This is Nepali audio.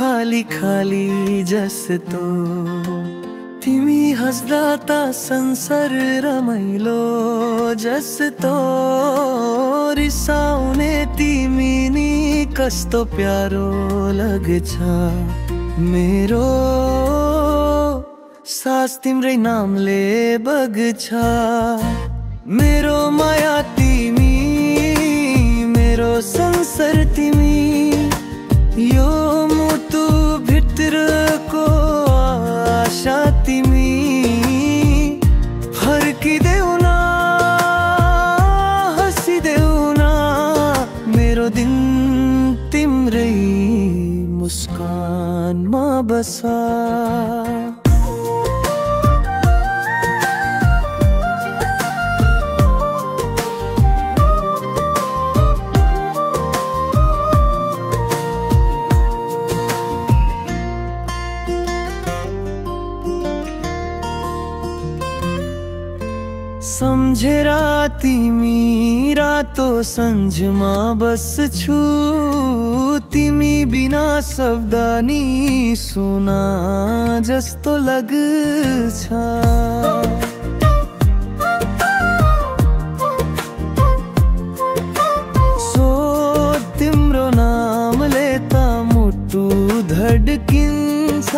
खाली खाली जस्तो तिमी हस्दा त संसार रमाइलो जस्तो रिसाउने तिमी नि कस्तो प्यारो लाग्छ मेरो सास तिम्रै नामले बग्छ मेरो माया तिमी मेरो संसार तिमी यो मुटु भित्रको आशा तिमी फर्किदेऊ न हँसिदेऊ न मेरो दिन तिम्रै मुस्कानमा बसा सम्झेर तिमी रातो सन्झमा बस्छु तिमी बिना शब्द नि सुना जस्तो लाग्छ सो तिम्रो नामले त मुटु धड्किन्छ